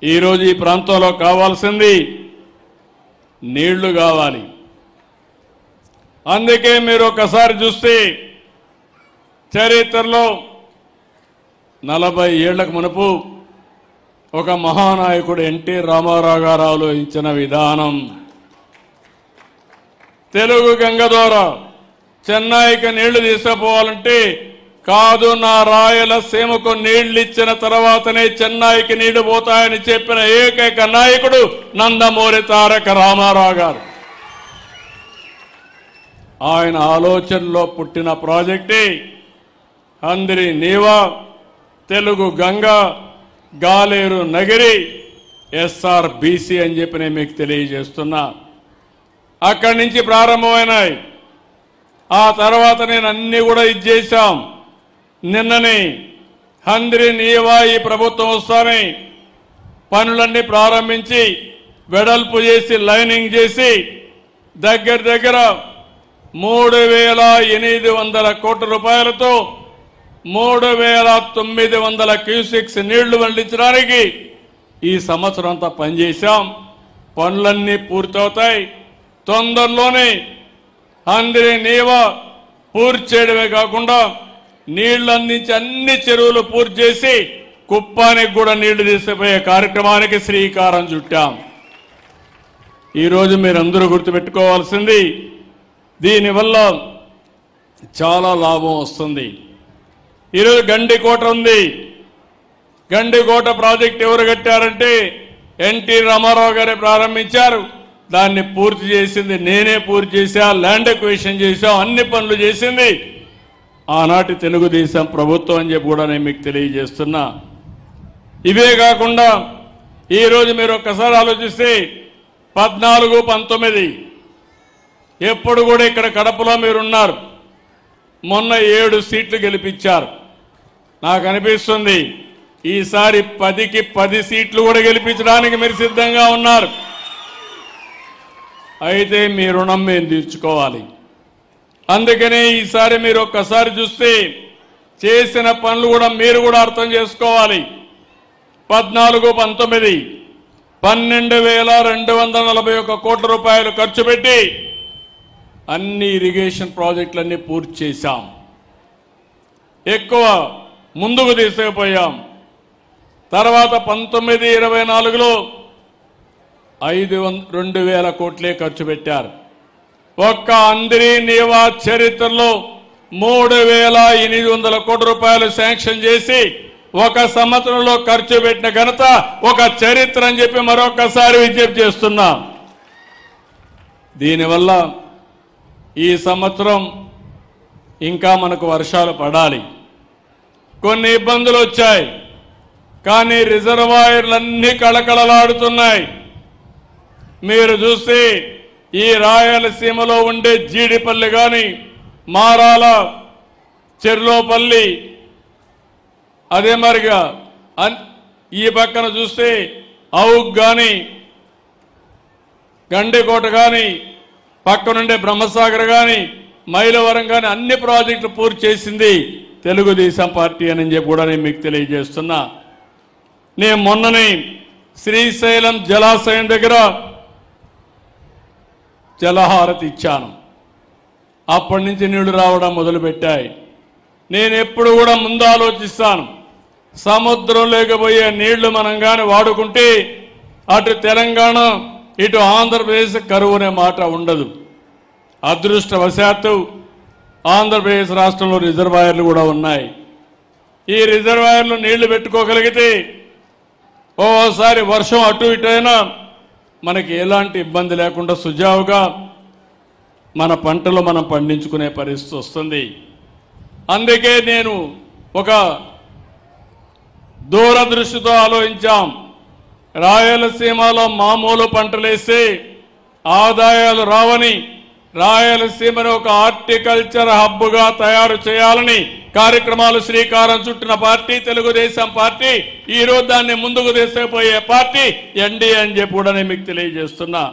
ఈరోజు ఈ ప్రాంతంలో కావాల్సింది నీళ్లు కావాలి. అందుకే మీరు ఒకసారి చూస్తే చరిత్రలో 40 ఏళ్లకు మునుపు ఒక మహానాయకుడు ఎన్టీ రామారావు గారు ఆలోచించిన విధానం తెలుగు గంగ ద్వారా చెన్నైకి నీళ్లు తీసుకుపోవాలంటే కాదు, నా రాయలసీమకు నీళ్లు ఇచ్చిన తర్వాతనే చెన్నైకి నీళ్లు పోతాయని చెప్పిన ఏకైక నాయకుడు నందమూరి తారక రామారావు గారు. ఆయన ఆలోచనలో పుట్టిన ప్రాజెక్టే హంద్రి నీవా, తెలుగు గంగ, గాలేరు నగిరి, SRBC అని చెప్పి నేను మీకు తెలియజేస్తున్నా. అక్కడి నుంచి ప్రారంభమైనాయి. ఆ తర్వాత నేను అన్ని కూడా ఇచ్చేశాం. నిన్ననే హంద్రి నీవా ఈ ప్రభుత్వం వస్తానే పనులన్నీ ప్రారంభించి వెడల్పు చేసి లైనింగ్ చేసి దగ్గర 3,800 కోట్ల రూపాయలతో 3,900 క్యూసెక్స్ నీళ్లు మళ్లించడానికి ఈ సంవత్సరం అంతా పనిచేశాం. పనులన్నీ పూర్తవుతాయి. తొందరలోనే హంద్రి నీవా పూర్తి చేయడమే కాకుండా నీళ్లు అందించి అన్ని చెరువులు పూర్తి చేసి కుప్పానికి కూడా నీళ్లు తీసుకుపోయే కార్యక్రమానికి శ్రీకారం చుట్టాం. ఈరోజు మీరందరూ గుర్తుపెట్టుకోవాల్సింది, దీనివల్ల చాలా లాభం వస్తుంది. ఈరోజు గండికోట ఉంది. గండికోట ప్రాజెక్ట్ ఎవరు కట్టారంటే ఎన్టీ రామారావు గారే ప్రారంభించారు. దాన్ని పూర్తి చేసింది నేనే పూర్తి చేశా, ల్యాండ్ ఎక్విజిషన్ చేశాం, అన్ని పనులు చేసింది ఆనాటి తెలుగుదేశం ప్రభుత్వం అని చెప్పి కూడా నేను మీకు తెలియజేస్తున్నా. ఇవే కాకుండా ఈరోజు మీరు ఒక్కసారి ఆలోచిస్తే 14, 19 ఎప్పుడు కూడా ఇక్కడ కడపలో మీరున్నారు. మొన్న 7 సీట్లు గెలిపించారు. నాకు అనిపిస్తుంది ఈసారి 10కి 10 సీట్లు కూడా గెలిపించడానికి మీరు సిద్ధంగా ఉన్నారు. అయితే మీ రుణం మేము తీర్చుకోవాలి. అందుకనే ఈసారి మీరు ఒక్కసారి చూస్తే చేసిన పనులు కూడా మీరు కూడా అర్థం చేసుకోవాలి. 14, 19 12,241 కోట్ల రూపాయలు ఖర్చు పెట్టి అన్ని ఇరిగేషన్ ప్రాజెక్టులన్నీ పూర్తి చేశాం. ఎక్కువ ముందుకు తీసుకుపోయాం. తర్వాత 19, 24లో 2,000 కోట్లే ఖర్చు పెట్టారు. ఒక్క హంద్రి నీవా చరిత్రలో 3,800 కోట్ల రూపాయలు శాంక్షన్ చేసి ఒక సంవత్సరంలో ఖర్చు పెట్టిన ఘనత ఒక చరిత్ర అని చెప్పి మరొకసారి విజ్ఞప్తి చేస్తున్నా. దీనివల్ల ఈ సంవత్సరం ఇంకా మనకు వర్షాలు పడాలి. కొన్ని ఇబ్బందులు వచ్చాయి, కానీ రిజర్వాయర్లన్నీ కళకళలాడుతున్నాయి. మీరు చూస్తే ఈ రాయలసీమలో ఉండే జీడిపల్లి కానీ, మారాల, చెర్లోపల్లి, అదే మరిగా ఈ పక్కన చూస్తే ఔక్ కానీ, గండికోట కానీ, పక్కనుండే బ్రహ్మసాగర్ కానీ, మైలవరం కానీ అన్ని ప్రాజెక్టులు పూర్తి చేసింది తెలుగుదేశం పార్టీ అని చెప్పి కూడా నేను మీకు తెలియజేస్తున్నా. నేను మొన్ననే శ్రీశైలం జలాశయం దగ్గర జలహారతి ఇచ్చాను. అప్పటి నుంచి నీళ్లు రావడం మొదలుపెట్టాయి. నేను ఎప్పుడు కూడా ముందు ఆలోచిస్తాను, సముద్రంలోకి పోయే నీళ్లు మనం కానీ వాడుకుంటే అటు తెలంగాణ ఇటు ఆంధ్రప్రదేశ్ కరువు అనే మాట ఉండదు. అదృష్టవశాత్తు ఆంధ్రప్రదేశ్ రాష్ట్రంలో రిజర్వాయర్లు కూడా ఉన్నాయి. ఈ రిజర్వాయర్లు నీళ్లు పెట్టుకోగలిగితే ఓసారి వర్షం అటు ఇటు అయినా మనకి ఎలాంటి ఇబ్బంది లేకుండా సుజావుగా మన పంటలు మనం పండించుకునే పరిస్థితి వస్తుంది. అందుకే నేను ఒక దూరదృష్టితో ఆలోచించాం. రాయలసీమలో మామూలు పంటలేస్తే ఆదాయాలు రావని రాయలసీమను ఒక హార్టికల్చర్ హబ్గా తయారు చేయాలని కార్యక్రమాలు శ్రీకారం చుట్టిన పార్టీ తెలుగుదేశం పార్టీ. ఈరోజు దాన్ని ముందుకు తీసుకుపోయే పార్టీ ఎన్డీఏ అని చెప్పి కూడా నేను మీకు తెలియజేస్తున్నా.